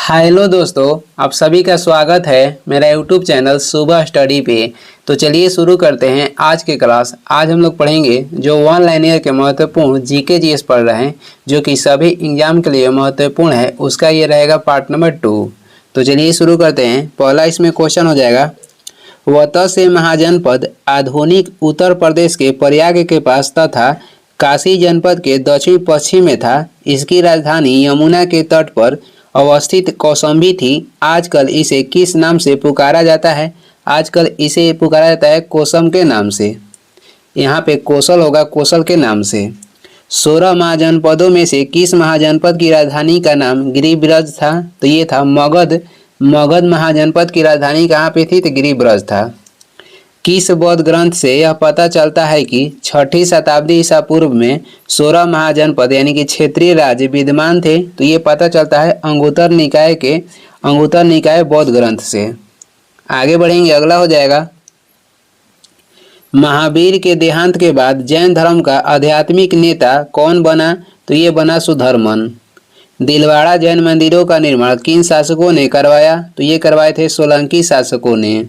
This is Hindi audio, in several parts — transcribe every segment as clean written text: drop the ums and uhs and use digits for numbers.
हेलो दोस्तों, आप सभी का स्वागत है मेरा यूट्यूब चैनल सुबह स्टडी पे। तो चलिए शुरू करते हैं आज की क्लास। आज हम लोग पढ़ेंगे जो वन लाइनर के महत्वपूर्ण जीके जीएस पढ़ रहे हैं, जो कि सभी एग्जाम के लिए महत्वपूर्ण है। उसका ये रहेगा पार्ट नंबर 2। तो चलिए शुरू करते हैं। पहला इसमें क्वेश्चन हो जाएगा, वत से महाजनपद आधुनिक उत्तर प्रदेश के प्रयाग के पास तथा काशी जनपद के दक्षिण पश्चिम में था। इसकी राजधानी यमुना के तट पर अवस्थित कौशाम्बी थी। आजकल इसे किस नाम से पुकारा जाता है? आजकल इसे पुकारा जाता है कोसम के नाम से। यहाँ पे कौशल होगा कोशल के नाम से। 16 महाजनपदों में से किस महाजनपद की राजधानी का नाम गिरिब्रज था? तो ये था मगध। मगध महाजनपद की राजधानी कहाँ पे थी? तो गिरिब्रज था। किस बौद्ध ग्रंथ से यह पता चलता है कि 6ठी शताब्दी ईसा पूर्व में 16 महाजनपद यानी कि क्षेत्रीय राज्य विद्यमान थे? तो ये पता चलता है अंगुत्तर निकाय बौद्ध ग्रंथ से। आगे बढ़ेंगे, अगला हो जाएगा, महावीर के देहांत के बाद जैन धर्म का आध्यात्मिक नेता कौन बना? तो ये बना सुधर्मन। दिलवाड़ा जैन मंदिरों का निर्माण किन शासकों ने करवाया? तो ये करवाए थे सोलंकी शासकों ने।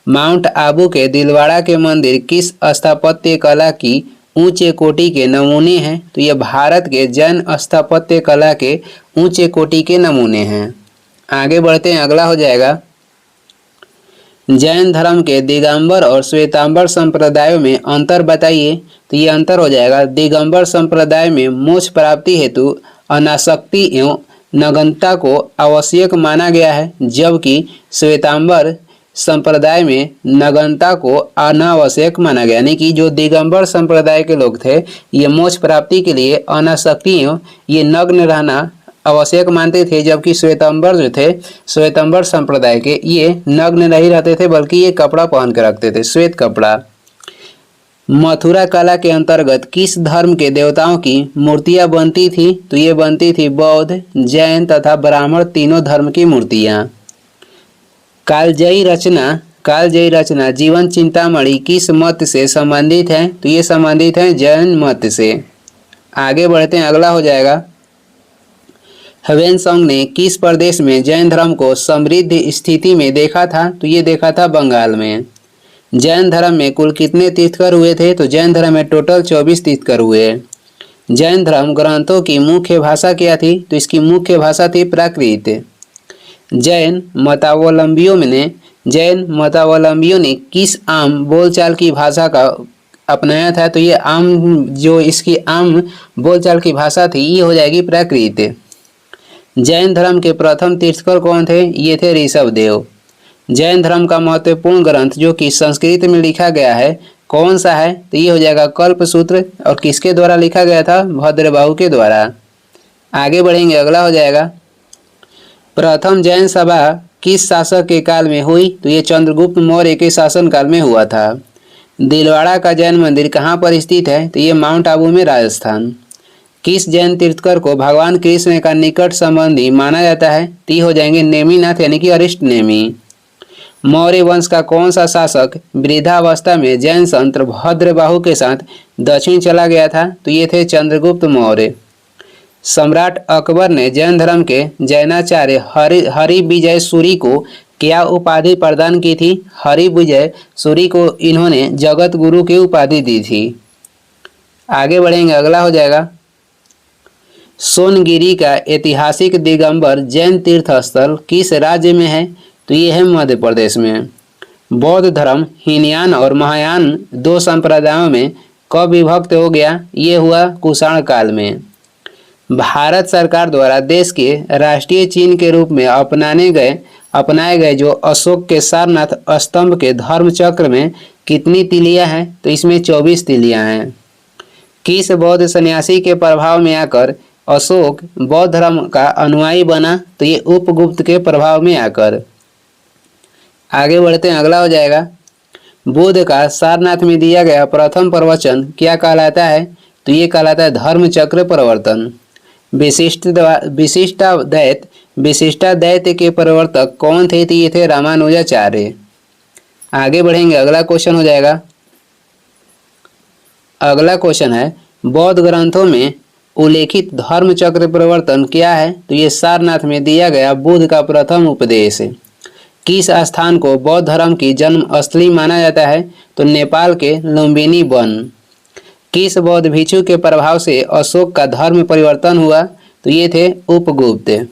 माउंट आबू के दिलवाड़ा के मंदिर किस स्थापत्य कला की ऊंचे कोटि के नमूने हैं? तो ये भारत के जैन स्थापत्य कला के ऊंचे कोटि के नमूने हैं। आगे बढ़ते हैं, अगला हो जाएगा, जैन धर्म के दिगंबर और श्वेतांबर संप्रदायों में अंतर बताइए। तो ये अंतर हो जाएगा, दिगंबर संप्रदाय में मोक्ष प्राप्ति हेतु अनासक्ति एवं नग्नता को आवश्यक माना गया है, जबकि श्वेतांबर संप्रदाय में नग्नता को अनावश्यक माना गया। यानी कि जो दिगंबर संप्रदाय के लोग थे ये मोक्ष प्राप्ति के लिए अनासक्ति एवं ये नग्न रहना आवश्यक मानते थे, जबकि श्वेतांबर जो थे, श्वेतांबर संप्रदाय के, ये नग्न नहीं रहते थे बल्कि ये कपड़ा पहन के रखते थे, श्वेत कपड़ा। मथुरा कला के अंतर्गत किस धर्म के देवताओं की मूर्तियां बनती थी? तो ये बनती थी बौद्ध, जैन तथा ब्राह्मण तीनों धर्म की मूर्तियां। कालजयी रचना जीवन चिंतामणि किस मत से संबंधित है? तो ये संबंधित है जैन मत से। आगे बढ़ते हैं, अगला हो जाएगा, ह्वेनसांग ने किस प्रदेश में जैन धर्म को समृद्ध स्थिति में देखा था? तो ये देखा था बंगाल में। जैन धर्म में कुल कितने तीर्थकर हुए थे? तो जैन धर्म में टोटल 24 तीर्थकर हुए। जैन धर्म ग्रंथों की मुख्य भाषा क्या थी? तो इसकी मुख्य भाषा थी प्राकृत। जैन मतावलंबियों ने किस आम बोलचाल की भाषा का अपनाया था? तो ये इसकी आम बोलचाल की भाषा थी, ये हो जाएगी प्राकृत। जैन धर्म के प्रथम तीर्थकर कौन थे? ये थे ऋषभदेव। जैन धर्म का महत्वपूर्ण ग्रंथ जो कि संस्कृत में लिखा गया है कौन सा है? तो ये हो जाएगा कल्पसूत्र। और किसके द्वारा लिखा गया था? भद्रबाहु के द्वारा। आगे बढ़ेंगे, अगला हो जाएगा, प्रथम जैन सभा किस शासक के काल में हुई? तो ये चंद्रगुप्त मौर्य के शासन काल में हुआ था। दिलवाड़ा का जैन मंदिर कहाँ पर स्थित है? तो ये माउंट आबू में, राजस्थान। किस जैन तीर्थकर को भगवान कृष्ण का निकट संबंधी माना जाता है? तो ये हो जाएंगे नेमिनाथ यानी कि अरिष्ट नेमि। मौर्य वंश का कौन सा शासक वृद्धावस्था में जैन संत भद्रबाहु के साथ दक्षिण चला गया था? तो ये थे चंद्रगुप्त मौर्य। सम्राट अकबर ने जैन धर्म के जैनाचार्य हरिविजय सूरी को क्या उपाधि प्रदान की थी? हरिविजय सूरी को इन्होंने जगत गुरु की उपाधि दी थी। आगे बढ़ेंगे, अगला हो जाएगा, सोनगिरी का ऐतिहासिक दिगंबर जैन तीर्थ स्थल किस राज्य में है? तो ये है मध्य प्रदेश में। बौद्ध धर्म हीनयान और महायान दो संप्रदायों में कब विभक्त हो गया? ये हुआ कुषाण काल में। भारत सरकार द्वारा देश के राष्ट्रीय चिन्ह के रूप में अपनाए गए जो अशोक के सारनाथ स्तंभ के धर्म चक्र में कितनी तिलियां हैं? तो इसमें 24 तिलियां हैं। किस बौद्ध सन्यासी के प्रभाव में आकर अशोक बौद्ध धर्म का अनुयायी बना? तो ये उपगुप्त के प्रभाव में आकर। आगे बढ़ते हैं, अगला हो जाएगा, बुद्ध का सारनाथ में दिया गया प्रथम प्रवचन क्या कहलाता है? तो ये कहलाता है धर्म चक्र प्रवर्तन। विशिष्टाद्वैत के प्रवर्तक कौन थे? तो ये थे रामानुजाचार्य। आगे बढ़ेंगे, अगला क्वेश्चन हो जाएगा, अगला क्वेश्चन है, बौद्ध ग्रंथों में उल्लेखित धर्म चक्र परिवर्तन क्या है? तो ये सारनाथ में दिया गया बुद्ध का प्रथम उपदेश है। किस स्थान को बौद्ध धर्म की जन्म स्थली माना जाता है? तो नेपाल के लुम्बिनी वन। किस बौद्ध भिक्षु के प्रभाव से अशोक का धर्म परिवर्तन हुआ? तो ये थे उपगुप्त।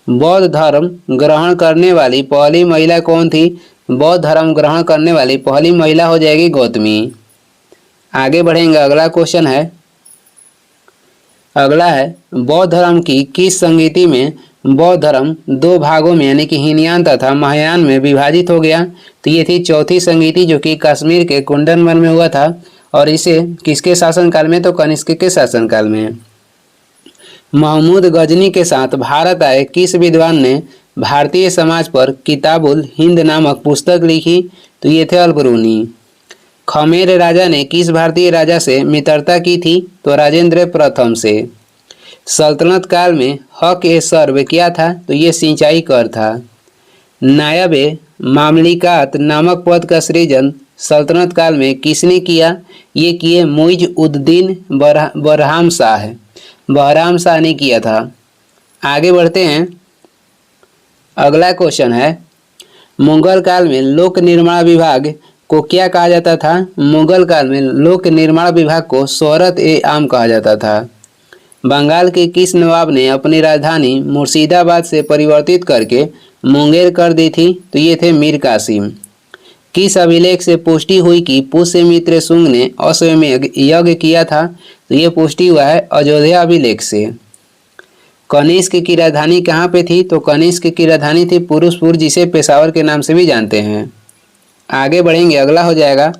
बौद्ध धर्म ग्रहण करने वाली पहली महिला कौन थी? बौद्ध धर्म ग्रहण करने वाली पहली महिला हो जाएगी गौतमी। आगे बढ़ेंगे, अगला क्वेश्चन है, अगला है बौद्ध धर्म की किस संगीति में बौद्ध धर्म दो भागों में यानी कि हीनयान तथा महायान में विभाजित हो गया? तो ये थी चौथी संगीति जो कि कश्मीर के कुंडन वन में हुआ था और इसे किसके शासनकाल में? तो कनिष्क के शासनकाल में। महमूद गजनी के साथ भारत आए किस विद्वान ने भारतीय समाज पर किताबुल हिंद नामक पुस्तक लिखी? तो ये थे अल-बरूनी। खमेर राजा ने किस भारतीय राजा से मित्रता की थी? तो राजेंद्र प्रथम से। सल्तनत काल में हक ए सर्व क्या था? तो ये सिंचाई कर था। नायब मामलिकात नामक पद का सृजन सल्तनत काल में किसने किया? ये किए मुइज उद्दीन बरहाम शाह, बहराम शाह ने किया था। आगे बढ़ते हैं, अगला क्वेश्चन है, मुगल काल में लोक निर्माण विभाग को क्या कहा जाता था? मुगल काल में लोक निर्माण विभाग को शोहरत ए आम कहा जाता था। बंगाल के किस नवाब ने अपनी राजधानी मुर्शिदाबाद से परिवर्तित करके मुंगेर कर दी थी? तो ये थे मीर कासिम। किस अभिलेख से पुष्टि हुई कि पुष्यमित्र शुंग ने अश्वमेध यज्ञ किया था? तो ये पुष्टि हुआ है अयोध्या अभिलेख से। कनिष्क की राजधानी कहाँ पे थी? तो कनिष्क की राजधानी थी पुरुषपुर, जिसे पेशावर के नाम से भी जानते हैं। आगे बढ़ेंगे, अगला हो जाएगा,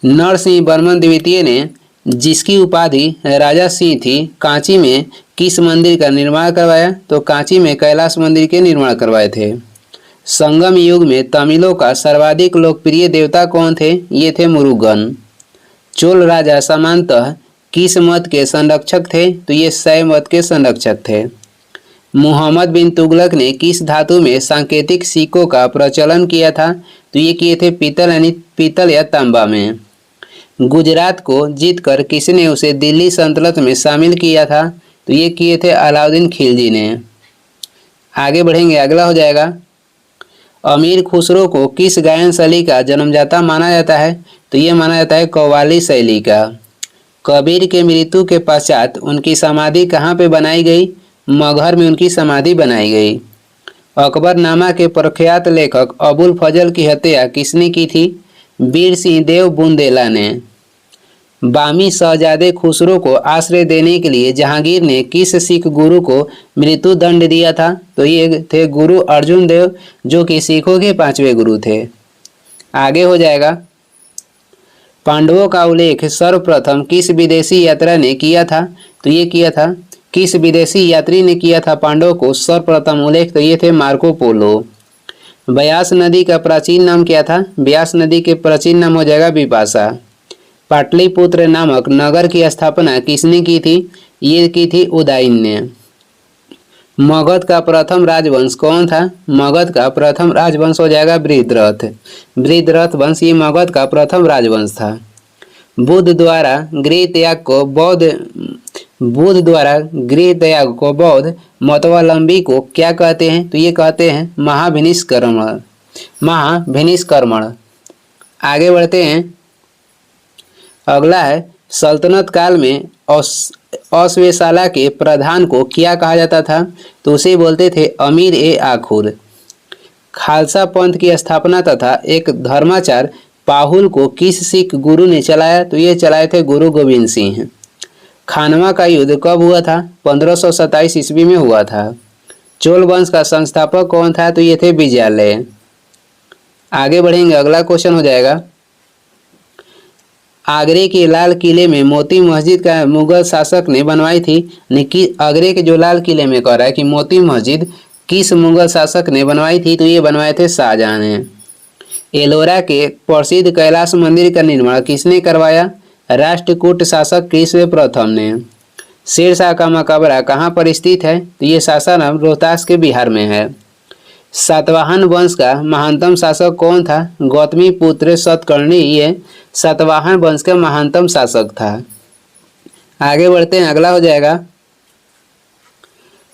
नरसिंह वर्मन द्वितीय ने जिसकी उपाधि राजा सिंह थी कांची में किस मंदिर का निर्माण करवाया? तो कांची में कैलाश मंदिर के निर्माण करवाए थे। संगम युग में तमिलों का सर्वाधिक लोकप्रिय देवता कौन थे? ये थे मुरुगन। चोल राजा सामान्यतः किस मत के संरक्षक थे? तो ये शैव मत के संरक्षक थे। मुहम्मद बिन तुगलक ने किस धातु में सांकेतिक सिक्कों का प्रचलन किया था? तो ये किए थे पीतल यानी पीतल या तांबा में। गुजरात को जीतकर किसने उसे दिल्ली सल्तनत में शामिल किया था? तो ये किए थे अलाउद्दीन खिलजी ने। आगे बढ़ेंगे, अगला हो जाएगा, अमीर खुसरो को किस गायन शैली का जन्मदाता माना जाता है? तो ये माना जाता है कव्वाली शैली का। कबीर के मृत्यु के पश्चात उनकी समाधि कहाँ पे बनाई गई? मगहर में उनकी समाधि बनाई गई। अकबरनामा के प्रख्यात लेखक अबुल फजल की हत्या किसने की थी? वीर सिंह देव बुंदेला ने। बामी शहजादे खुसरो को आश्रय देने के लिए जहांगीर ने किस सिख गुरु को मृत्यु दंड दिया था? तो ये थे गुरु अर्जुन देव, जो कि सिखों के 5वें गुरु थे। आगे हो जाएगा, पांडवों का उल्लेख सर्वप्रथम किस विदेशी यात्रा ने किया था? तो ये किया था, किस विदेशी यात्री ने किया था पांडवों को सर्वप्रथम उल्लेख? तो ये थे मार्को पोलो। ब्यास नदी का प्राचीन नाम क्या था? ब्यास नदी के प्राचीन नाम हो जाएगा बिपाशा। पाटलिपुत्र नामक नगर की स्थापना किसने की थी? ये की थी उदयन ने। मगध का प्रथम राजवंश कौन था? मगध का प्रथम राजवंश हो जाएगा बृहद्रथ। बृहद्रथ वंश ये मगध का प्रथम राजवंश था। बुद्ध द्वारा गृह त्याग को बौद्ध मतावलंबी को क्या कहते हैं? तो ये कहते हैं महाभिनिष्क्रमण। आगे बढ़ते हैं, अगला है, सल्तनत काल में अश्वेशाला के प्रधान को क्या कहा जाता था? तो उसे बोलते थे अमीर ए आखुर। खालसा पंथ की स्थापना तथा एक धर्माचार पाहुल को किस सिख गुरु ने चलाया? तो ये चलाए थे गुरु गोविंद सिंह। खानवा का युद्ध कब हुआ था? 1527 ईस्वी में हुआ था। चोल वंश का संस्थापक कौन था? तो ये थे विजयालय। आगे बढ़ेंगे, अगला क्वेश्चन हो जाएगा, आगरे के लाल किले में मोती मस्जिद का मुगल शासक ने बनवाई थी। आगरे के जो लाल किले में कह रहा है कि मोती मस्जिद किस मुगल शासक ने बनवाई थी? तो ये बनवाए थे शाहजहां ने। एलोरा के प्रसिद्ध कैलाश मंदिर का निर्माण किसने करवाया? राष्ट्रकूट शासक कृष्ण प्रथम ने। शेरशाह का मकबरा कहाँ पर स्थित है? तो ये सासाराम रोहतास के बिहार में है। सातवाहन वंश का महानतम शासक कौन था? गौतमी पुत्र सतकर्णी ये सातवाहन वंश का महानतम शासक था। आगे बढ़ते हैं, अगला हो जाएगा,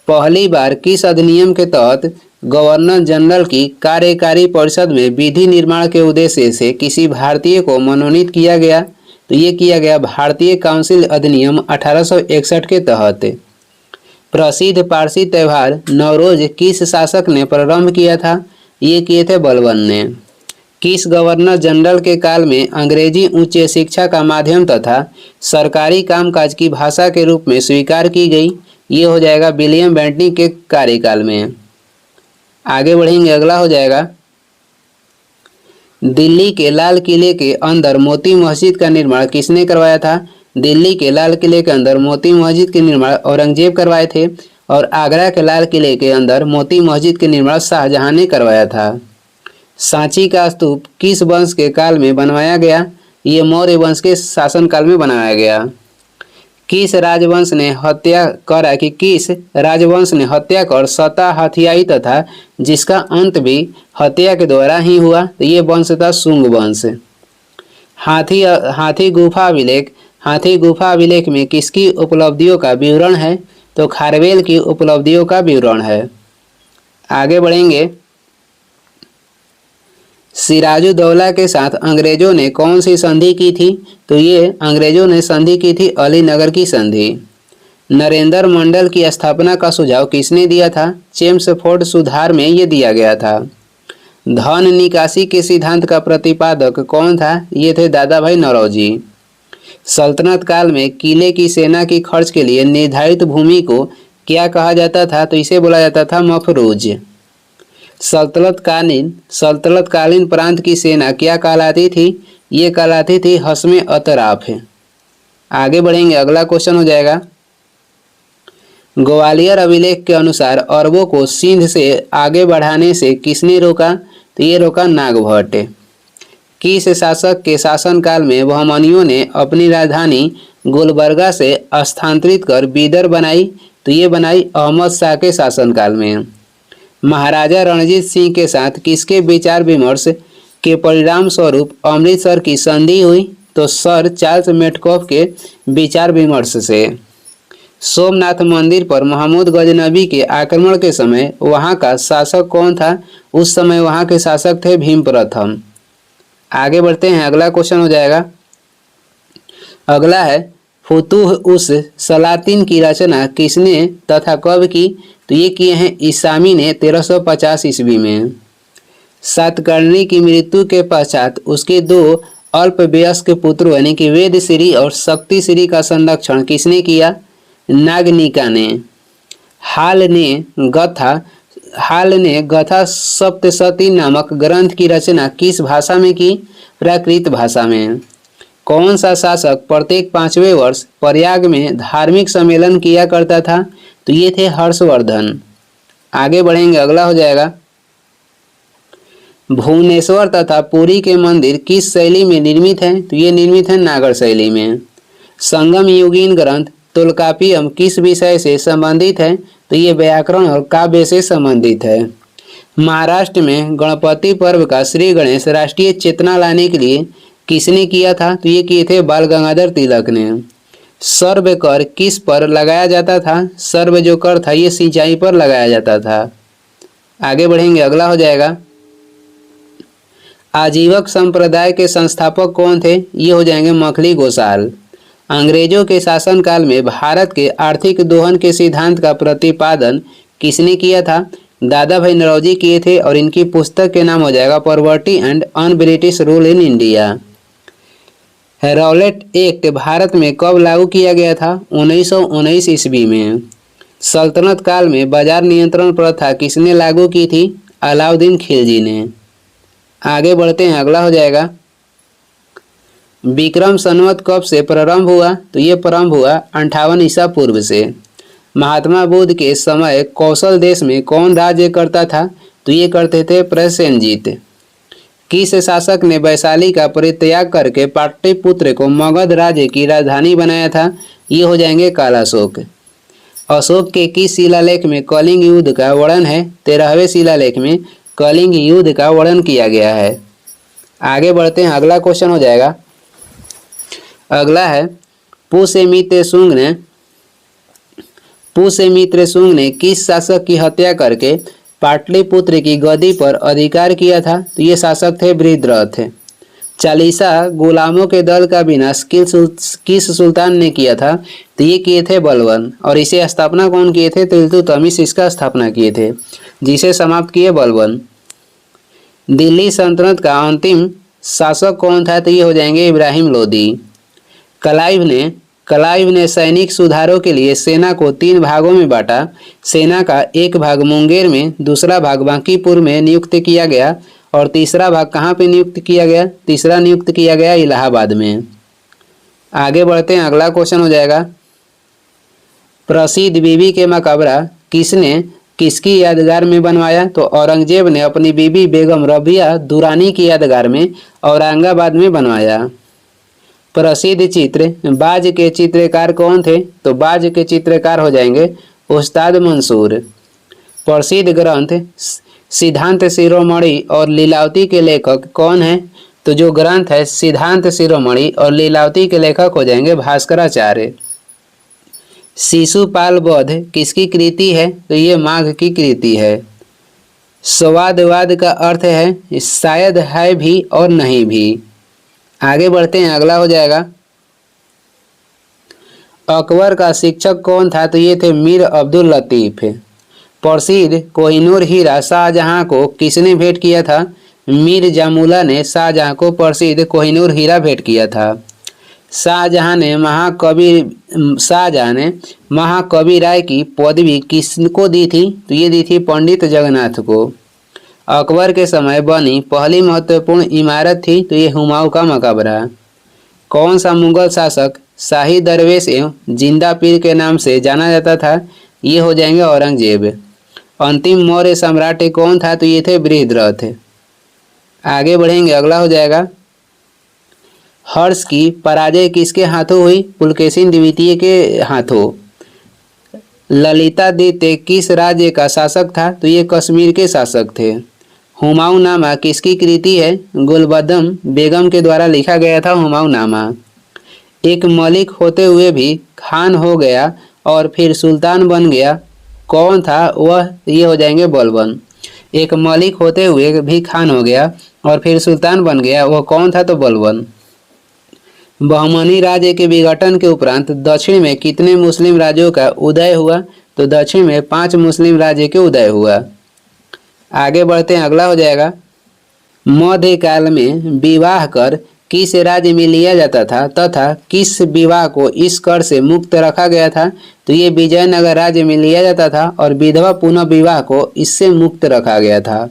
पहली बार किस अधिनियम के तहत गवर्नर जनरल की कार्यकारी परिषद में विधि निर्माण के उद्देश्य से किसी भारतीय को मनोनीत किया गया? तो ये किया गया भारतीय काउंसिल अधिनियम 1861 के तहत। प्रसिद्ध पारसी त्यौहार नवरोज किस शासक ने प्रारंभ किया था? ये किए थे बलबन ने। किस गवर्नर जनरल के काल में अंग्रेजी उच्च शिक्षा का माध्यम तथा सरकारी कामकाज की भाषा के रूप में स्वीकार की गई? ये हो जाएगा विलियम बेंटिक के कार्यकाल में। आगे बढ़ेंगे, अगला हो जाएगा, दिल्ली के लाल किले के अंदर मोती मस्जिद का निर्माण किसने करवाया था? दिल्ली के लाल किले के अंदर मोती मस्जिद के निर्माण औरंगजेब करवाए थे और आगरा के लाल किले के अंदर मोती मस्जिद के निर्माण शाहजहां ने करवाया था। सांची का स्तूप किस वंश के काल में बनवाया गया? ये मौर्य वंश के शासनकाल में बनाया गया। किस राजवंश ने हत्या कर सत्ता हथियाई तथा जिसका अंत भी हत्या के द्वारा ही हुआ? तो ये वंश था शुंग वंश। हाथी गुफा अभिलेख में किसकी उपलब्धियों का विवरण है? तो खारवेल की उपलब्धियों का विवरण है। आगे बढ़ेंगे, सिराजुद्दौला के साथ अंग्रेजों ने कौन सी संधि की थी? तो ये अंग्रेजों ने संधि की थी अलीनगर की संधि। नरेंद्र मंडल की स्थापना का सुझाव किसने दिया था? चेम्सफोर्ड सुधार में ये दिया गया था। धन निकासी के सिद्धांत का प्रतिपादक कौन था? ये थे दादा भाई नौरोजी। सल्तनत काल में किले की सेना की खर्च के लिए निर्धारित भूमि को क्या कहा जाता था? तो इसे बोला जाता था मफरूज। सल्तनतकालीन प्रांत की सेना क्या कहलाती थी? ये कहलाती थी हस्मे अतराफ। आगे बढ़ेंगे, अगला क्वेश्चन हो जाएगा, ग्वालियर अभिलेख के अनुसार अरबों को सिंध से आगे बढ़ाने से किसने रोका? तो ये रोका नागभट्ट। किस शासक के शासनकाल में बहमनियों ने अपनी राजधानी गुलबर्गा से स्थानांतरित कर बीदर बनाई? तो ये बनाई अहमद शाह के शासनकाल में। महाराजा रणजीत सिंह के साथ किसके विचार विमर्श के परिणाम स्वरूप अमृतसर की संधि हुई? तो सर चार्ल्स मेटकॉफ के विचार विमर्श से। सोमनाथ मंदिर पर महमूद गजनबी के आक्रमण के समय वहां का शासक कौन था? उस समय वहां के शासक थे भीम प्रथम। आगे बढ़ते हैं, अगला क्वेश्चन हो जाएगा, अगला है, फुतूह उस सलातिन की रचना किसने तथा कब की? तो ये किए हैं ईसामी ने 1350 ईस्वी में। सातकर्णी की मृत्यु के पश्चात उसके दो अल्पवयस्क पुत्रों यानी कि वेदश्री और शक्तिश्री का संरक्षण किसने किया? नागनिका ने। हाल ने गथा सप्तशती नामक ग्रंथ की रचना किस भाषा में की? प्राकृत भाषा में। कौन सा शासक प्रत्येक 5वें वर्ष प्रयाग में धार्मिक सम्मेलन किया करता था? तो ये थे हर्षवर्धन। आगे बढ़ेंगे, अगला हो जाएगा, भुवनेश्वर तथा पुरी के मंदिर किस शैली में निर्मित हैं? तो ये निर्मित है नागर शैली में। संगम युगीन ग्रंथ तोलकापियम किस विषय से संबंधित है? तो ये व्याकरण और काव्य से संबंधित है। महाराष्ट्र में गणपति पर्व का श्री गणेश राष्ट्रीय चेतना लाने के लिए किसने किया था? तो ये किए थे बाल गंगाधर तिलक ने। सर्व कर किस पर लगाया जाता था? सर्व जो कर था ये सिंचाई पर लगाया जाता था। आगे बढ़ेंगे, अगला हो जाएगा, आजीवक संप्रदाय के संस्थापक कौन थे? ये हो जाएंगे मखली गोसाल। अंग्रेजों के शासनकाल में भारत के आर्थिक दोहन के सिद्धांत का प्रतिपादन किसने किया था? दादा भाई नौरोजी किए थे और इनकी पुस्तक के नाम हो जाएगा poverty and un British rule in India. Rowlatt act Bharat में कब लागू किया गया था? 1919 ईस्वी में। सल्तनत काल में बाजार नियंत्रण प्रथा किसने लागू की थी? अलाउद्दीन खिलजी ने। आगे बढ़ते हैं, अगला हो जाएगा, विक्रम संवत कब से प्रारंभ हुआ? तो ये प्रारंभ हुआ 58 ईसा पूर्व से। महात्मा बुद्ध के समय कौशल देश में कौन राज्य करता था? तो ये करते थे प्रसेनजीत। किस शासक ने वैशाली का परित्याग करके पाटलिपुत्र को मगध राज्य की राजधानी बनाया था? ये हो जाएंगे कालाशोक। अशोक के किस शिलालेख में कलिंग युद्ध का वर्णन है? 13वें शिलालेख में कलिंग युद्ध का वर्णन किया गया है। आगे बढ़ते हैं, अगला क्वेश्चन हो जाएगा, अगला है, पुष्यमित्र शुंग ने किस शासक की हत्या करके पाटलिपुत्र की गद्दी पर अधिकार किया था? तो ये शासक थे बृहद्रथ। चालीसा गुलामों के दल का विनाश किस सुल्तान ने किया था? तो ये किए थे बलबन। और इसे स्थापना कौन किए थे? तो इल्तुतमिश इसका स्थापना किए थे, जिसे समाप्त किए बलबन। दिल्ली सल्तनत का अंतिम शासक कौन था? तो ये हो जाएंगे इब्राहिम लोदी। क्लाइव ने सैनिक सुधारों के लिए सेना को 3 भागों में बांटा। सेना का एक भाग मुंगेर में, दूसरा भाग बांकीपुर में नियुक्त किया गया और तीसरा भाग कहाँ पे नियुक्त किया गया? तीसरा नियुक्त किया गया इलाहाबाद में। आगे बढ़ते हैं, अगला क्वेश्चन हो जाएगा, प्रसिद्ध बीबी के मकबरा किसकी यादगार में बनवाया? तो औरंगजेब ने अपनी बीबी बेगम रबिया दुरानी की यादगार में औरंगाबाद में बनवाया। प्रसिद्ध चित्र बाज के चित्रकार कौन थे? तो बाज के चित्रकार हो जाएंगे उस्ताद मंसूर। प्रसिद्ध ग्रंथ सिद्धांत शिरोमणि और लीलावती के लेखक कौन है? तो जो ग्रंथ है सिद्धांत शिरोमणि और लीलावती के लेखक हो जाएंगे भास्कराचार्य। शिशुपाल वध किसकी कृति है? तो ये माघ की कृति है। स्वादवाद का अर्थ है शायद है भी और नहीं भी। आगे बढ़ते हैं, अगला हो जाएगा, अकबर का शिक्षक कौन था? तो ये थे मीर अब्दुल लतीफ। प्रसिद्ध कोहिनूर हीरा शाहजहां को किसने भेंट किया था? मीर जामुला ने शाहजहां को प्रसिद्ध कोहिनूर हीरा भेंट किया था। शाहजहां ने महाकवि राय की पदवी किसको दी थी? तो ये दी थी पंडित जगन्नाथ को। अकबर के समय बनी पहली महत्वपूर्ण इमारत थी? तो ये हुमायूं का मकबरा। कौन सा मुगल शासक शाही दरवेश एवं जिंदा पीर के नाम से जाना जाता था? ये हो जाएंगे औरंगजेब। अंतिम मौर्य सम्राट कौन था? तो ये थे बृहद्रथ। आगे बढ़ेंगे, अगला हो जाएगा, हर्ष की पराजय किसके हाथों हुई? पुलकेशिन द्वितीय के हाथों। ललितादित्य किस राज्य का शासक था? तो ये कश्मीर के शासक थे। हुमायूं नामा किसकी कृति है? गुलबदम बेगम के द्वारा लिखा गया था हुमायूं नामा। एक मलिक होते हुए भी खान हो गया और फिर सुल्तान बन गया, कौन था वह? ये हो जाएंगे बलबन। एक मलिक होते हुए भी खान हो गया और फिर सुल्तान बन गया, वह कौन था? तो बलबन। बहमनी राज्य के विघटन के उपरांत दक्षिण में कितने मुस्लिम राज्यों का उदय हुआ? तो दक्षिण में 5 मुस्लिम राज्य के उदय हुआ। आगे बढ़ते हैं, अगला हो जाएगा, मध्यकाल में विवाह कर किस राज्य में लिया जाता था तथा किस विवाह को इस कर से मुक्त रखा गया था? तो ये विजयनगर राज्य में लिया जाता था और विधवा पुनः विवाह को इससे मुक्त रखा गया था।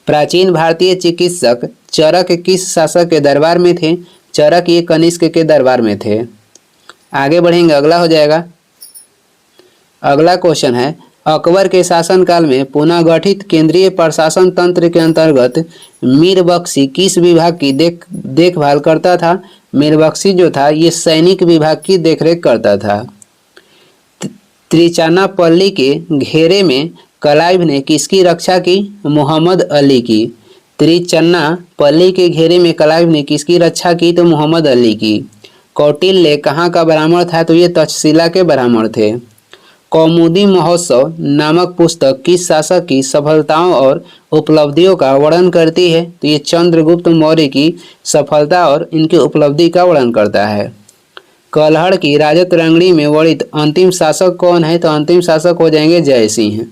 प्राचीन भारतीय चिकित्सक चरक किस शासक के दरबार में थे? चरक ये कनिष्क के दरबार में थे। आगे बढ़ेंगे, अगला हो जाएगा, अगला क्वेश्चन है, अकबर के शासनकाल में पुनः गठित केंद्रीय प्रशासन तंत्र के अंतर्गत मीर बख्शी किस विभाग की देखभाल करता था? मीर बख्शी जो था ये सैनिक विभाग की देखरेख करता था। त्रिचानापल्ली के घेरे में क्लाइव ने किसकी रक्षा की? मोहम्मद अली की। त्रिचन्नापल्ली के घेरे में क्लाइव ने किसकी रक्षा की? तो मोहम्मद अली की। कौटिल्य कहाँ का ब्राह्मण था? तो ये तक्षशिला के ब्राह्मण थे। कौमुदी महोत्सव नामक पुस्तक किस शासक की सफलताओं और उपलब्धियों का वर्णन करती है? तो ये चंद्रगुप्त मौर्य की सफलता और इनकी उपलब्धि का वर्णन करता है। कलहड़ की राजत रंगड़ी में वर्णित अंतिम शासक कौन है? तो अंतिम शासक हो जाएंगे जय सिंह।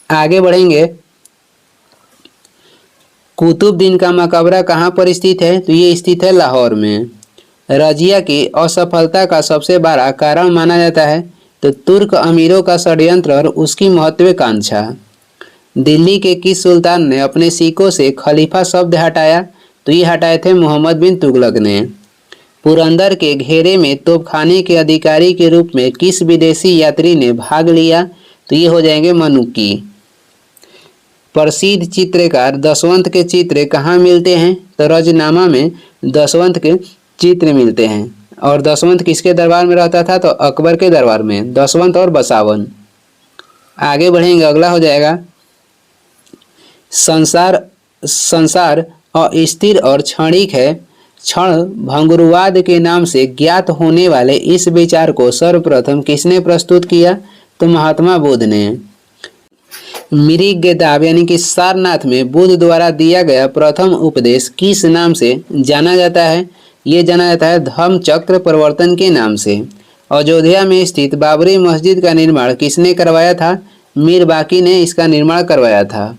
आगे बढ़ेंगे, कुतुबुद्दीन का मकबरा कहाँ पर स्थित है? तो ये स्थित है लाहौर में। रजिया की असफलता का सबसे बड़ा कारण माना जाता है? तो तुर्क अमीरों का षड्यंत्र और उसकी महत्वाकांक्षा। दिल्ली के किस सुल्तान ने अपने सिक्कों से खलीफा शब्द हटाया? तो ये हटाए थे मोहम्मद बिन तुगलक ने। पुरंदर के घेरे में तोपखाने के अधिकारी के रूप में किस विदेशी यात्री ने भाग लिया? तो ये हो जाएंगे मनुक्की। प्रसिद्ध चित्रकार दशवंत के चित्र कहाँ मिलते हैं? तो रजनामा में दशवंत के चित्र मिलते हैं। और दशवंत किसके दरबार में रहता था? तो अकबर के दरबार में, दशवंत और बसावन। आगे बढ़ेंगे, अगला हो जाएगा, संसार अस्थिर और क्षणिक है, क्षण भंगुरवाद के नाम से ज्ञात होने वाले इस विचार को सर्वप्रथम किसने प्रस्तुत किया? तो महात्मा बुद्ध ने। मृगदाव यानी कि सारनाथ में बुद्ध द्वारा दिया गया प्रथम उपदेश किस नाम से जाना जाता है? ये जाना जाता है धम्म चक्र प्रवर्तन के नाम से। अयोध्या में स्थित बाबरी मस्जिद का निर्माण किसने करवाया था? मीर बाकी ने इसका निर्माण करवाया था।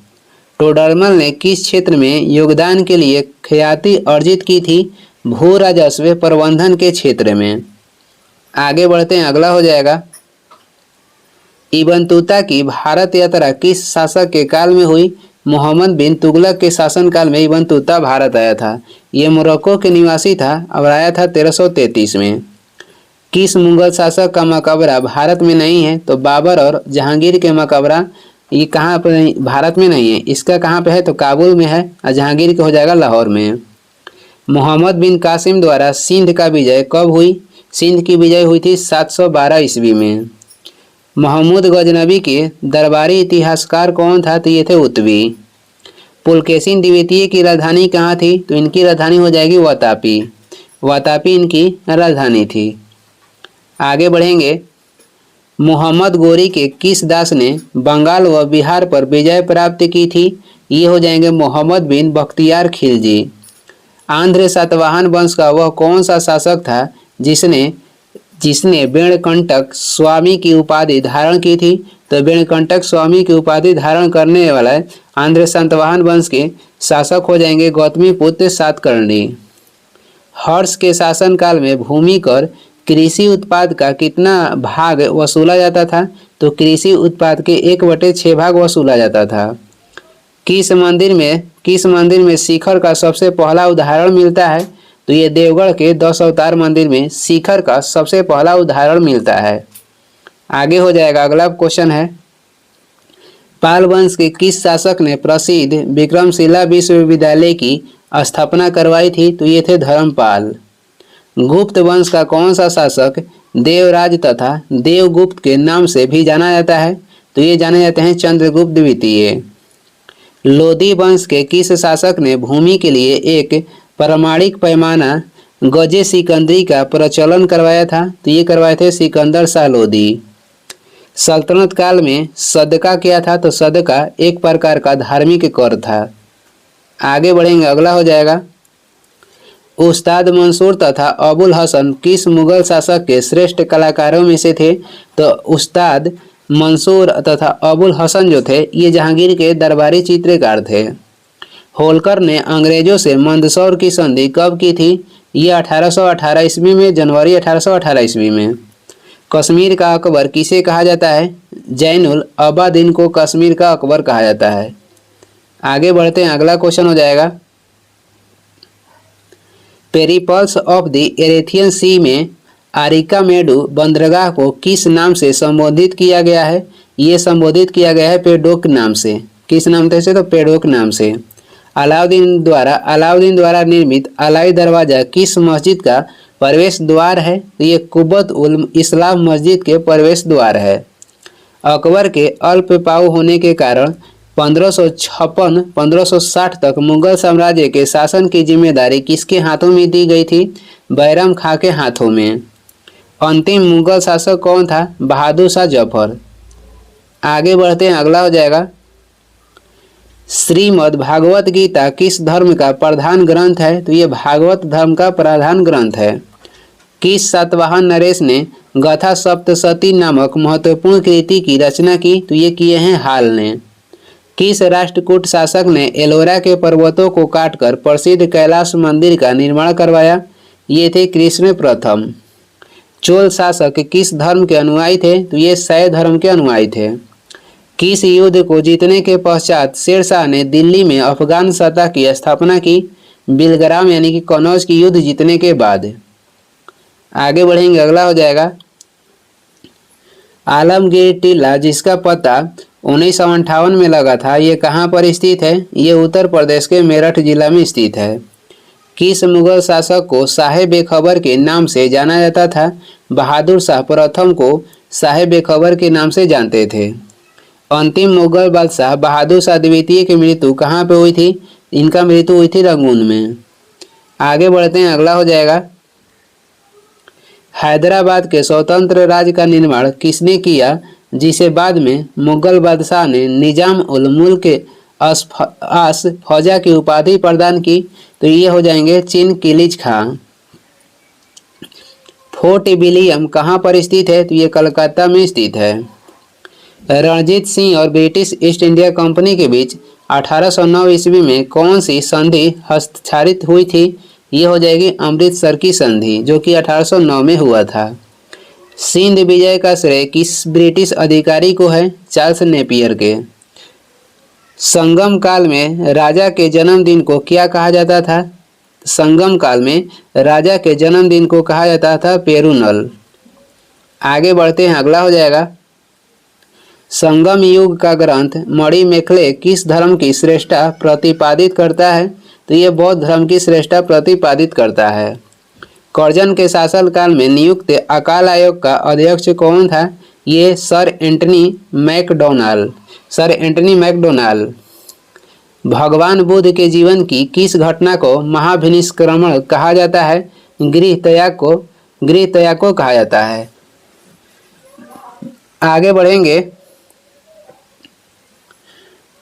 टोडरमल ने किस क्षेत्र में योगदान के लिए ख्याति अर्जित की थी? भू राजस्व प्रबंधन के क्षेत्र में। आगे बढ़ते हैं, अगला हो जाएगा इब्न तुता की भारत यात्रा किस शासक के काल में हुई? मोहम्मद बिन तुगलक के शासनकाल में इब्न तुता भारत आया था। ये मोरक्को के निवासी था और आया था 1333 में। किस मुगल शासक का मकबरा भारत में नहीं है? तो बाबर और जहांगीर के मकबरा ये कहाँ पर भारत में नहीं है, इसका कहाँ पे है? तो काबुल में है और जहांगीर का हो जाएगा लाहौर में। मोहम्मद बिन कासिम द्वारा सिंध का विजय कब हुई? सिंध की विजय हुई थी 712 ईस्वी में। महमूद गजनबी के दरबारी इतिहासकार कौन था? तो ये थे उत्बी। पुलकेशिन द्वितीय की राजधानी कहाँ थी? तो इनकी राजधानी हो जाएगी वातापी। वातापी इनकी राजधानी थी। आगे बढ़ेंगे, मोहम्मद गोरी के किस दास ने बंगाल व बिहार पर विजय प्राप्त की थी? ये हो जाएंगे मोहम्मद बिन बख्तियार खिलजी। आंध्र सातवाहन वंश का वह कौन सा शासक था जिसने बेणकंटक स्वामी की उपाधि धारण की थी? तो बेणकंटक स्वामी की उपाधि धारण करने वाला आंध्र सातवाहन वंश के शासक हो जाएंगे गौतमीपुत्र सातकर्णी। हर्ष के शासनकाल में भूमि कर कृषि उत्पाद का कितना भाग वसूला जाता था? तो कृषि उत्पाद के 1/6 भाग वसूला जाता था। किस मंदिर में शिखर का सबसे पहला उदाहरण मिलता है? तो ये देवगढ़ के 10 अवतार मंदिर में शिखर का सबसे पहला उदाहरण मिलता है। आगे हो जाएगा, अगला क्वेश्चन है, पाल वंश के किस शासक ने प्रसिद्ध विक्रमशिला विश्वविद्यालय की स्थापना करवाई थी? तो ये थे धर्मपाल। गुप्त वंश का कौन सा शासक देवराज तथा देवगुप्त के नाम से भी जाना जाता है? तो ये जाने जाते हैं चंद्रगुप्त द्वितीय। लोधी वंश के किस शासक ने भूमि के लिए एक प्रमाणिक पैमाना गजे सिकंदरी का प्रचलन करवाया था? तो ये करवाए थे सिकंदर शाह लोधी। सल्तनत काल में सदका क्या था? तो सदका एक प्रकार का धार्मिक कर था। आगे बढ़ेंगे, अगला हो जाएगा, उस्ताद मंसूर तथा अबुल हसन किस मुगल शासक के श्रेष्ठ कलाकारों में से थे? तो उस्ताद मंसूर तथा अबुल हसन जो थे ये जहांगीर के दरबारी चित्रकार थे। होलकर ने अंग्रेजों से मंदसौर की संधि कब की थी? ये 1818 ईस्वी में, जनवरी 1818 ईस्वी में। कश्मीर का अकबर किसे कहा जाता है? जैनुल अबादीन को कश्मीर का अकबर कहा जाता है। आगे बढ़ते हैं, अगला क्वेश्चन हो जाएगा, पेरिपल्स ऑफ द एरेथियन सी में आरिकामेडु बंदरगाह को किस नाम से संबोधित किया गया है? ये संबोधित किया गया है पेडोक नाम से। किस नाम से? तो पेडोक नाम से। अलाउद्दीन द्वारा निर्मित अलाई दरवाजा किस मस्जिद का प्रवेश द्वार है? तो ये कुब्बत उल इस्लाम मस्जिद के प्रवेश द्वार है। अकबर के अल्पपाऊ होने के कारण 1556-1560 तक मुगल साम्राज्य के शासन की जिम्मेदारी किसके हाथों में दी गई थी? बैरम खां के हाथों में। अंतिम मुगल शासक कौन था? बहादुर शाह जफर। आगे बढ़ते हैं, अगला हो जाएगा, श्रीमद् भागवत गीता किस धर्म का प्रधान ग्रंथ है? तो ये भागवत धर्म का प्रधान ग्रंथ है। किस सातवाहन नरेश ने गाथा सप्तशती नामक महत्वपूर्ण कृति की रचना की? तो ये किए हैं हाल ने। किस राष्ट्रकूट शासक ने एलोरा के पर्वतों को काटकर प्रसिद्ध कैलाश मंदिर का निर्माण करवाया? ये थे कृष्ण प्रथम। चोल शासक किस धर्म के अनुयायी थे? तो ये शैव धर्म के अनुयायी थे। किस युद्ध को जीतने के पश्चात शेरशाह ने दिल्ली में अफगान सत्ता की स्थापना की? बिलग्राम यानी कि कनौज की युद्ध जीतने के बाद। आगे बढ़ेंगे, अगला हो जाएगा, आलमगीर टीला जिसका पता 1958 में लगा था ये कहाँ पर स्थित है? ये उत्तर प्रदेश के मेरठ जिला में स्थित है। किस मुगल शासक को साहेब बेखबर के नाम से जाना जाता था? बहादुर शाह प्रथम को साहेब बेखबर के नाम से जानते थे। अंतिम मुगल बादशाह बहादुर शाह द्वितीय की मृत्यु कहाँ पे हुई थी? इनका मृत्यु हुई थी रंगून में। आगे बढ़ते हैं, अगला हो जाएगा, हैदराबाद के स्वतंत्र राज्य का निर्माण किसने किया जिसे बाद में मुगल बादशाह ने निजाम उल मुल्क के आस फौजा की उपाधि प्रदान की? तो ये हो जाएंगे चिन किलिज खां। फोर्ट विलियम कहाँ पर स्थित है? तो ये कलकत्ता में स्थित है। रणजीत सिंह और ब्रिटिश ईस्ट इंडिया कंपनी के बीच 1809 ईस्वी में कौन सी संधि हस्ताक्षरित हुई थी? ये हो जाएगी अमृतसर की संधि, जो कि 1809 में हुआ था। सिंध विजय का श्रेय किस ब्रिटिश अधिकारी को है? चार्ल्स नेपियर के। संगम काल में राजा के जन्मदिन को क्या कहा जाता था? संगम काल में राजा के जन्मदिन को कहा जाता था पेरुनल। आगे बढ़ते हैं, अगला हो जाएगा, संगम युग का ग्रंथ मणिमेखले किस धर्म की श्रेष्ठता प्रतिपादित करता है? तो ये बौद्ध धर्म की श्रेष्ठता प्रतिपादित करता है। कर्जन के शासनकाल में नियुक्त अकाल आयोग का अध्यक्ष कौन था? ये sir Antony MacDonnell. Sir Antony MacDonnell. भगवान बुद्ध के जीवन की किस घटना को महाभिनिष्क्रमण कहा जाता है? गृह त्याग को कहा जाता है। आगे बढ़ेंगे,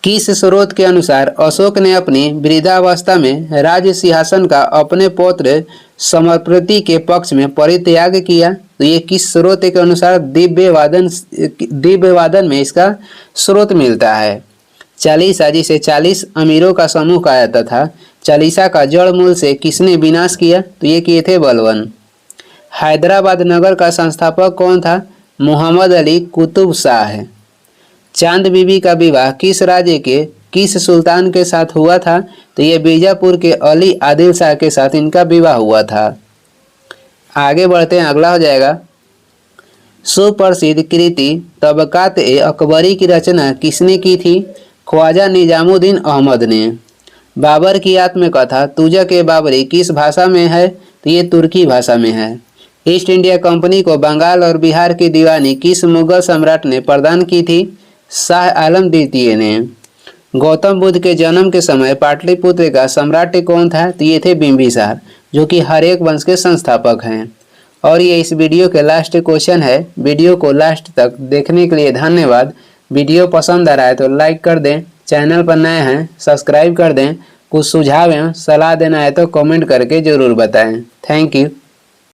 किस स्रोत के अनुसार अशोक ने अपनी वृद्धावस्था में राज्य सिंहासन का अपने पौत्र समप्रति के पक्ष में परित्याग किया? तो ये किस स्रोत के अनुसार? दिव्यवादन में इसका स्रोत मिलता है। चालीसा, जिसे 40 अमीरों का समूह कहा जाता था, चालीसा का जड़ मूल से किसने विनाश किया? तो ये किए थे बलवन। हैदराबाद नगर का संस्थापक कौन था? मोहम्मद अली कुतुब शाह। चांद बीबी का विवाह किस राज्य के किस सुल्तान के साथ हुआ था? तो ये बीजापुर के अली आदिल शाह के साथ इनका विवाह हुआ था। आगे बढ़ते हैं, अगला हो जाएगा, सुप्रसिद्ध कृति तबकात ए अकबरी की रचना किसने की थी? ख्वाजा निजामुद्दीन अहमद ने। बाबर की आत्मकथा तुजक ए बाबरी किस भाषा में है? तो ये तुर्की भाषा में है। ईस्ट इंडिया कंपनी को बंगाल और बिहार की दीवानी किस मुगल सम्राट ने प्रदान की थी? शाह आलम द्वितीय ने। गौतम बुद्ध के जन्म के समय पाटलिपुत्र का सम्राट कौन था? तो ये थे बिंबिसार, जो कि हरेक वंश के संस्थापक हैं। और ये इस वीडियो के लास्ट क्वेश्चन है। वीडियो को लास्ट तक देखने के लिए धन्यवाद। वीडियो पसंद आ रहा है तो लाइक कर दें, चैनल पर नए हैं सब्सक्राइब कर दें। कुछ सुझाव एवं सलाह देना है तो कमेंट करके ज़रूर बताएं। Thank you.